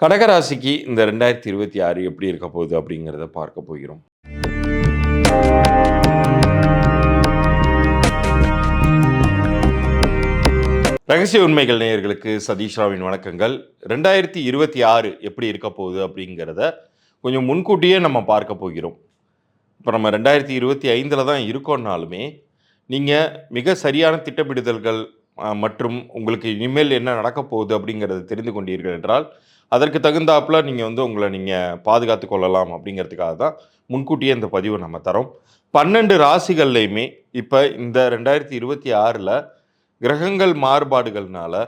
கடகராசிக்கு இந்த 2026 எப்படி இருக்க போகுது அப்படிங்கிறத பார்க்க போகிறோம். ரகசிய உண்மைகள் நேயர்களுக்கு சதீஷ் ராவின் வணக்கங்கள். 2026 எப்படி இருக்க போகுது அப்படிங்கிறத கொஞ்சம் முன்கூட்டியே நம்ம பார்க்க போகிறோம். இப்போ நம்ம 2025 தான் இருக்கோம்னாலுமே நீங்கள் மிக சரியான திட்டமிடுதல்கள் மற்றும் உங்களுக்கு இனிமேல் என்ன நடக்க போகுது அப்படிங்கிறத தெரிந்து கொண்டீர்கள் என்றால் அதற்கு தகுந்தாப்புல நீங்கள் உங்களை நீங்கள் பாதுகாத்து கொள்ளலாம் அப்படிங்கிறதுக்காக தான் முன்கூட்டியே இந்த பதிவை நம்ம தரோம். 12 ராசிகள்லையுமே இப்போ இந்த 2026 கிரகங்கள் மாறுபாடுகள்னால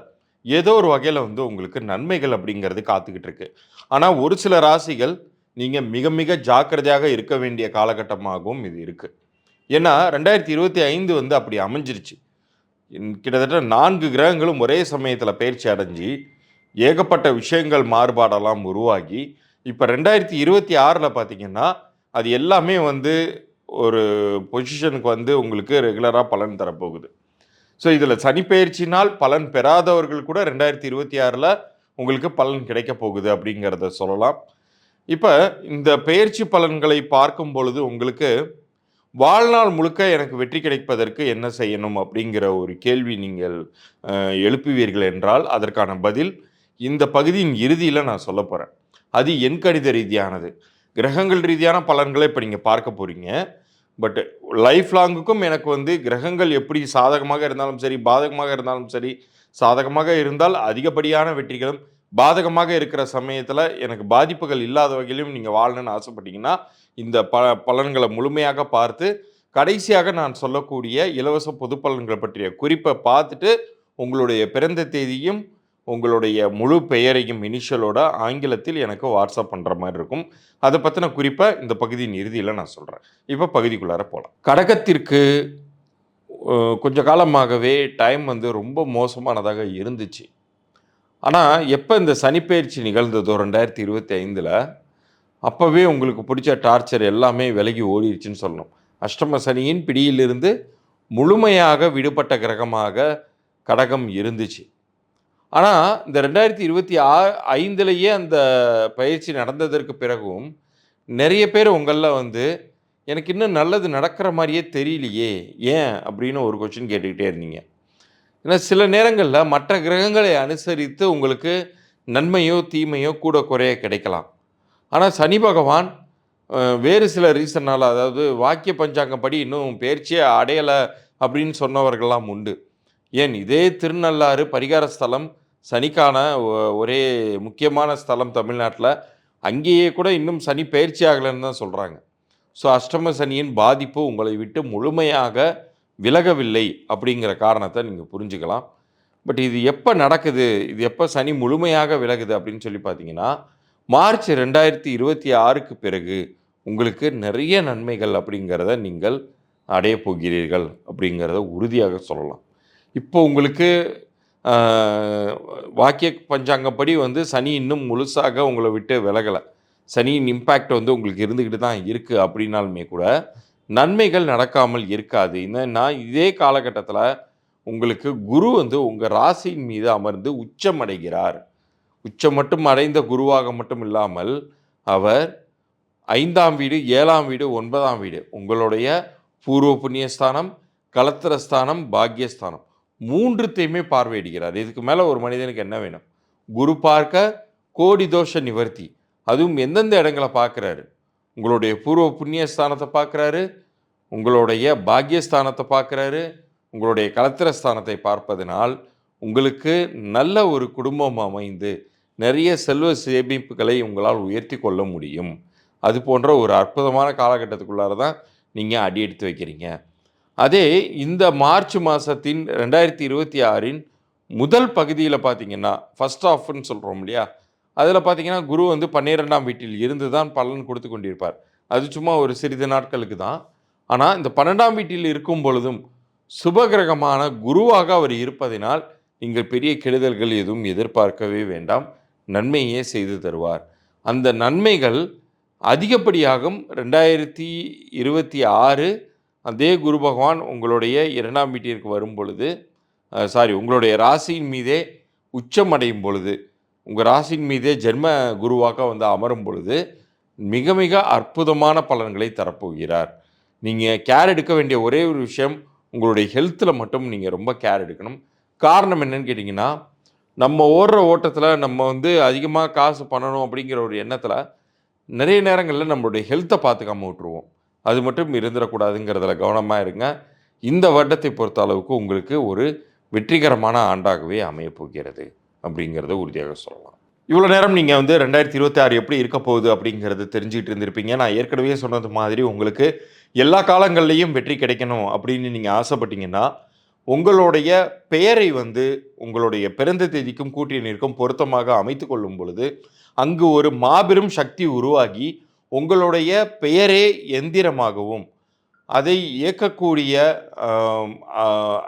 ஏதோ ஒரு வகையில் உங்களுக்கு நன்மைகள் அப்படிங்கிறது காத்துக்கிட்டு இருக்கு. ஆனால் ஒரு சில ராசிகள் நீங்கள் மிக மிக ஜாக்கிரதையாக இருக்க வேண்டிய காலகட்டமாகவும் இது இருக்குது. ஏன்னா 2025 அப்படி அமைஞ்சிருச்சு. கிட்டத்தட்ட 4 கிரகங்களும் ஒரே சமயத்தில் பயிற்சி அடைஞ்சு ஏகப்பட்ட விஷயங்கள் மாறுபாடெல்லாம் உருவாகி இப்போ 2026 பார்த்தீங்கன்னா அது எல்லாமே ஒரு பொசிஷனுக்கு உங்களுக்கு ரெகுலராக பலன் தரப்போகுது. ஸோ இதில் சனி பயிற்சினால் பலன் பெறாதவர்கள் கூட 2026 உங்களுக்கு பலன் கிடைக்க போகுது அப்படிங்கிறத சொல்லலாம். இப்போ இந்த பயிற்சி பலன்களை பார்க்கும் பொழுது உங்களுக்கு வாழ்நாள் முழுக்க எனக்கு வெற்றி கிடைப்பதற்கு என்ன செய்யணும் அப்படிங்கிற ஒரு கேள்வி நீங்கள் எழுப்புவீர்கள் என்றால் அதற்கான பதில் இந்த பகுதியின் இறுதியில் நான் சொல்ல போகிறேன். அது எண் கணித ரீதியானது. கிரகங்கள் ரீதியான பலன்களை இப்போ நீங்கள் பார்க்க போகிறீங்க. பட் லைஃப் லாங்குக்கும் எனக்கு கிரகங்கள் எப்படி சாதகமாக இருந்தாலும் சரி பாதகமாக இருந்தாலும் சரி, சாதகமாக இருந்தால் அதிகப்படியான வெற்றிகளும், பாதகமாக இருக்கிற சமயத்தில் எனக்கு பாதிப்புகள் இல்லாத வகையிலும் நீங்கள் வாழணும்னு ஆசைப்பட்டீங்கன்னா இந்த பலன்களை முழுமையாக பார்த்து கடைசியாக நான் சொல்லக்கூடிய இலவச பொது பலன்களை பற்றிய குறிப்பை பார்த்துட்டு உங்களுடைய பிறந்த தேதியும் உங்களுடைய முழு பெயரையும் இனிஷியலோட ஆங்கிலத்தில் எனக்கு வாட்ஸ்அப் பண்ணுற மாதிரி இருக்கும். அதை பற்றின குறிப்பை இந்த பகுதியின் இறுதியில் நான் சொல்கிறேன். இப்போ பகுதிக்குள்ளார போகலாம். கடகத்திற்கு கொஞ்ச காலமாகவே டைம் ரொம்ப மோசமானதாக இருந்துச்சு. ஆனால் எப்போ இந்த சனிப்பெயர்ச்சி நிகழ்ந்ததோ 2025 அப்போவே உங்களுக்கு பிடிச்ச டார்ச்சர் எல்லாமே விலகி ஓடிடுச்சுன்னு சொல்லணும். அஷ்டம சனியின் பிடியிலிருந்து முழுமையாக விடுபட்ட கிரகமாக கடகம் இருந்துச்சு. ஆனால் இந்த 2025 அந்த பயிற்சி நடந்ததற்கு பிறகும் நிறைய பேர் உங்களில் எனக்கு இன்னும் நல்லது நடக்கிற மாதிரியே தெரியலையே, ஏன் அப்படின்னு ஒரு கொஸ்டின் கேட்டுக்கிட்டே இருந்தீங்க. ஏன்னா சில நேரங்களில் மற்ற கிரகங்களை அனுசரித்து உங்களுக்கு நன்மையோ தீமையோ கூட குறைய கிடைக்கலாம். ஆனால் சனி பகவான் வேறு சில ரீசனால், அதாவது வாக்கிய பஞ்சாங்கப்படி இன்னும் பயிற்சியை அடையலை அப்படின்னு சொன்னவர்கள்லாம் உண்டு. ஏன் இதே திருநள்ளாறு பரிகார ஸ்தலம் சனிக்கான ஒரே முக்கியமான ஸ்தலம் தமிழ்நாட்டில், அங்கேயே கூட இன்னும் சனி பயிற்சி ஆகலைன்னு தான் சொல்கிறாங்க. ஸோ அஷ்டம சனியின் பாதிப்பு உங்களை விட்டு முழுமையாக விலகவில்லை அப்படிங்கிற காரணத்தை நீங்கள் புரிஞ்சுக்கலாம். பட் இது எப்போ நடக்குது, இது எப்போ சனி முழுமையாக விலகுது அப்படின்னு சொல்லி பார்த்தீங்கன்னா மார்ச் 2026 பிறகு உங்களுக்கு நிறைய நன்மைகள் அப்படிங்கிறத நீங்கள் அடைய போகிறீர்கள் அப்படிங்கிறத உறுதியாக சொல்லலாம். இப்போ உங்களுக்கு வாக்கிய பஞ்சாங்கப்படி சனி இன்னும் முழுசாக உங்களை விட்டு விலகலை. சனியின் இம்பேக்ட் உங்களுக்கு இருந்துக்கிட்டு தான் இருக்குது. அப்படின்னாலுமே கூட நன்மைகள் நடக்காமல் இருக்காது. நான் இதே காலகட்டத்தில் உங்களுக்கு குரு உங்கள் ராசியின் மீது அமர்ந்து உச்சம் அடைகிறார். உச்சம் மட்டும் அடைந்த குருவாக மட்டும் இல்லாமல் அவர் 5ஆம் வீடு, 7ஆம் வீடு, 9ஆம் வீடு, உங்களுடைய பூர்வ புண்ணியஸ்தானம், கலத்திரஸ்தானம், பாக்யஸ்தானம் 3த்தையுமே பார்வையிடுகிறார். இதுக்கு மேலே ஒரு மனிதனுக்கு என்ன வேணும்? குரு பார்க்க கோடி தோஷ நிவர்த்தி. அதுவும் எந்தெந்த இடங்களை பார்க்குறாரு? உங்களுடைய பூர்வ புண்ணியஸ்தானத்தை பார்க்குறாரு, உங்களுடைய பாக்யஸ்தானத்தை பார்க்குறாரு, உங்களுடைய கலத்திரஸ்தானத்தை பார்ப்பதனால் உங்களுக்கு நல்ல ஒரு குடும்பம் அமைந்து நிறைய செல்வ சேமிப்புகளை உங்களால் உயர்த்தி கொள்ள முடியும். அது போன்ற ஒரு அற்புதமான காலகட்டத்துக்குள்ளார தான் நீங்கள் அடி எடுத்து வைக்கிறீங்க. அதே இந்த மார்ச் மாதத்தின் 2026 முதல் பகுதியில் பார்த்தீங்கன்னா ஃபஸ்ட் ஆஃப்னு சொல்கிறோம் இல்லையா, அதில் பார்த்தீங்கன்னா குரு 12ஆம் வீட்டில் இருந்து தான் பலன் கொடுத்து கொண்டிருப்பார். அது சும்மா ஒரு சிறிது நாட்களுக்கு தான். ஆனால் இந்த 12ஆம் வீட்டில் இருக்கும் பொழுதும் சுபகிரகமான குருவாக அவர் இருப்பதினால் நீங்கள் பெரிய கெடுதல்கள் எதுவும் எதிர்பார்க்கவே வேண்டாம். நன்மையே செய்து தருவார். அந்த நன்மைகள் அதிகப்படியாகும் 2026 அதே குரு பகவான் உங்களுடைய 2ஆம் வீட்டிற்கு வரும் பொழுது, உங்களுடைய ராசியின் மீதே உச்சம் அடையும் பொழுது உங்கள் ராசியின் மீதே ஜென்ம குருவாக வந்து அமரும் பொழுது மிக மிக அற்புதமான பலன்களை தரப்போகிறார். நீங்கள் கேர் எடுக்க வேண்டிய ஒரே ஒரு விஷயம், உங்களுடைய ஹெல்த்தில் மட்டும் நீங்கள் ரொம்ப கேர் எடுக்கணும். காரணம் என்னன்னு கேட்டிங்கன்னா, நம்ம ஓடுற ஓட்டத்தில் நம்ம வந்து அதிகமாக காசு பண்ணணும் அப்படிங்கிற ஒரு எண்ணத்தில் நிறைய நேரங்களில் நம்மளுடைய ஹெல்த்தை பார்த்துக்காம விட்டுருவோம். அது மட்டும் இருந்துடக்கூடாதுங்கிறதுல கவனமாக இருங்க. இந்த வருடத்தை பொறுத்த அளவுக்கு உங்களுக்கு ஒரு வெற்றிகரமான ஆண்டாகவே அமையப் போகிறது அப்படிங்கிறத உறுதியாக சொல்லலாம். இவ்வளோ நேரம் நீங்கள் வந்து 2026 எப்படி இருக்க போகுது அப்படிங்கிறது தெரிஞ்சுக்கிட்டு இருந்திருப்பீங்க. நான் ஏற்கனவே சொன்னது மாதிரி உங்களுக்கு எல்லா காலங்கள்லேயும் வெற்றி கிடைக்கணும் அப்படின்னு நீங்கள் ஆசைப்பட்டீங்கன்னா, உங்களுடைய பெயரை வந்து உங்களுடைய பிறந்த தேதிக்கும் கூட்டிய எண்ணிற்கும் பொருத்தமாக அமைத்து கொள்ளும் பொழுது, அங்கு ஒரு மாபெரும் சக்தி உருவாகி உங்களுடைய பெயரே எந்திரமாகவும் அதை இயக்கக்கூடிய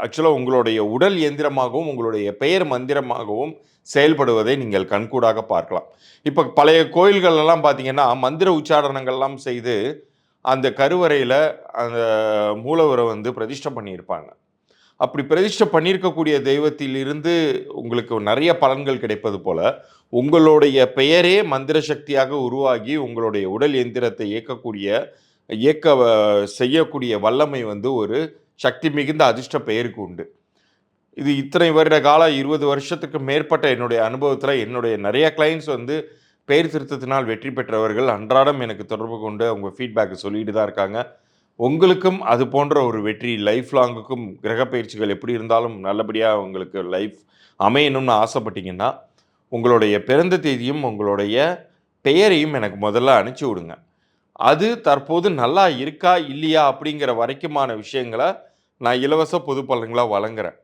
ஆக்சுவலாக உங்களுடைய உடல் இயந்திரமாகவும் உங்களுடைய பெயர் மந்திரமாகவும் செயல்படுவதை நீங்கள் கண்கூடாக பார்க்கலாம். இப்போ பழைய கோயில்களெல்லாம் பார்த்தீங்கன்னா மந்திர உச்சாரணங்கள்லாம் செய்து அந்த கருவறையில் அந்த மூலவரை வந்து பிரதிஷ்டை பண்ணியிருப்பாங்க. அப்படி பிரதிஷ்டை பண்ணியிருக்கக்கூடிய தெய்வத்திலிருந்து உங்களுக்கு நிறைய பலன்கள் கிடைப்பது போல உங்களுடைய பெயரே மந்திர சக்தியாக உருவாகி உங்களுடைய உடல் எந்திரத்தை செய்யக்கூடிய வல்லமை வந்து ஒரு சக்தி மிகுந்த அதிர்ஷ்ட பெயருக்கு உண்டு. இது இத்தனை வருட காலம் 20 வருஷத்துக்கு மேற்பட்ட என்னுடைய அனுபவத்தில் என்னுடைய நிறைய கிளைண்ட்ஸ் வந்து பெயர் திருத்தத்தினால் வெற்றி பெற்றவர்கள் அன்றாடம் எனக்கு தொடர்பு கொண்டு அவங்க ஃபீட்பேக் சொல்லிட்டு தான் இருக்காங்க. உங்களுக்கும் அது போன்ற ஒரு வெற்றி லைஃப் லாங்குக்கும் கிரக பயிற்சிகள் எப்படி இருந்தாலும் நல்லபடியாக உங்களுக்கு லைஃப் அமையணும்னு ஆசைப்பட்டீங்கன்னா, உங்களுடைய பிறந்த தேதியும் உங்களுடைய பெயரையும் எனக்கு முதல்ல அனுப்பிச்சி விடுங்க. அது தற்போது நல்லா இருக்கா இல்லையா அப்படிங்கிற வரைக்குமான விஷயங்களை நான் இலவச பொது பலன்களாக வழங்குறேன்.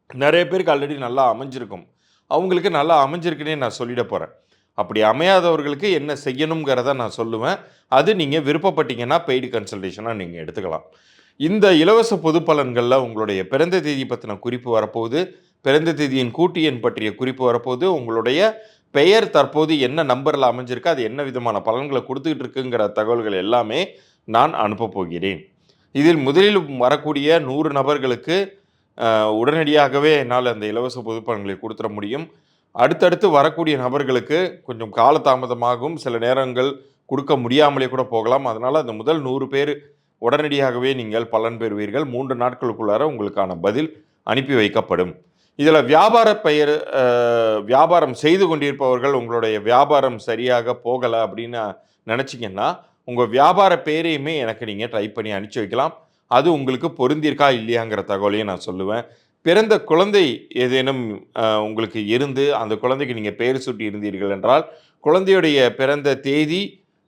நிறைய பேருக்கு ஆல்ரெடி நல்லா அமைஞ்சிருக்கும். அவங்களுக்கு நல்லா அமைஞ்சிருக்குன்னே நான் சொல்லிட போகிறேன். அப்படி அமையாதவர்களுக்கு என்ன செய்யணுங்கிறத நான் சொல்லுவேன். அது நீங்கள் விருப்பப்பட்டீங்கன்னா பெய்டு கன்சல்டேஷனாக நீங்கள் எடுத்துக்கலாம். இந்த இலவச பொது பலன்களில் உங்களுடைய பிறந்த தேதி பற்றின குறிப்பு வரப்போகுது, பிறந்த தேதியின் கூட்டு எண் பற்றிய குறிப்பு வரப்போகுது, உங்களுடைய பெயர் தற்போது என்ன நம்பரில் அமைஞ்சிருக்கு, அது என்ன விதமான பலன்களை கொடுத்துக்கிட்டு இருக்குங்கிற தகவல்கள் எல்லாமே நான் அனுப்ப போகிறேன். இதில் முதலில் வரக்கூடிய 100 நபர்களுக்கு உடனடியாகவே என்னால் அந்த இலவச பொது பலன்களை கொடுத்துட முடியும். அடுத்தடுத்து வரக்கூடிய நபர்களுக்கு கொஞ்சம் காலதாமதமாகும், சில நேரங்கள் கொடுக்க முடியாமலே கூட போகலாம். அதனால் அந்த முதல் 100 பேர் உடனடியாகவே நீங்கள் பலன் பெறுவீர்கள். 3 நாட்களுக்குள்ளார உங்களுக்கான பதில் அனுப்பி வைக்கப்படும். இதில் வியாபாரம் செய்து கொண்டிருப்பவர்கள் உங்களுடைய வியாபாரம் சரியாக போகலை அப்படின்னு நினச்சிங்கன்னா உங்கள் வியாபார பெயரையுமே எனக்கு நீங்கள் டைப் பண்ணி அனுப்பிச்சி வைக்கலாம். அது உங்களுக்கு பொருந்திருக்கா இல்லையாங்கிற தகவலையும் நான் சொல்லுவேன். பிறந்த குழந்தை ஏதேனும் உங்களுக்கு இருந்து அந்த குழந்தைக்கு நீங்கள் பெயர் சூட்டி இருந்தீர்கள் என்றால் குழந்தையுடைய பிறந்த தேதி,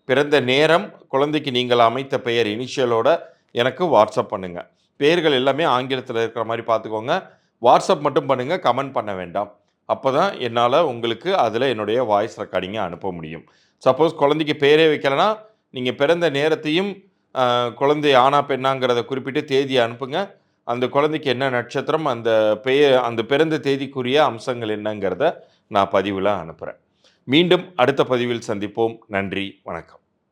பிறந்த நேரம், குழந்தைக்கு நீங்கள் அமைத்த பெயர் இனிஷியலோட எனக்கு வாட்ஸ்அப் பண்ணுங்கள். பெயர்கள் எல்லாமே ஆங்கிலத்தில் இருக்கிற மாதிரி பார்த்துக்கோங்க. வாட்ஸ்அப் மட்டும் பண்ணுங்கள், கமெண்ட் பண்ண வேண்டாம். அப்போ தான் என்னால் உங்களுக்கு அதில் என்னுடைய வாய்ஸ் ரெக்கார்டிங்கை அனுப்ப முடியும். சப்போஸ் குழந்தைக்கு பேரே வைக்கலைன்னா நீங்கள் பிறந்த நேரத்தையும் குழந்தை ஆனா பெண்ணாங்கிறத குறிப்பிட்டு தேதியை அனுப்புங்க. அந்த குழந்தைக்கு என்ன நட்சத்திரம், அந்த பிறந்த தேதிக்குரிய அம்சங்கள் என்னங்கிறத நான் பதிவில் அனுப்புகிறேன். மீண்டும் அடுத்த பதிவில் சந்திப்போம். நன்றி, வணக்கம்.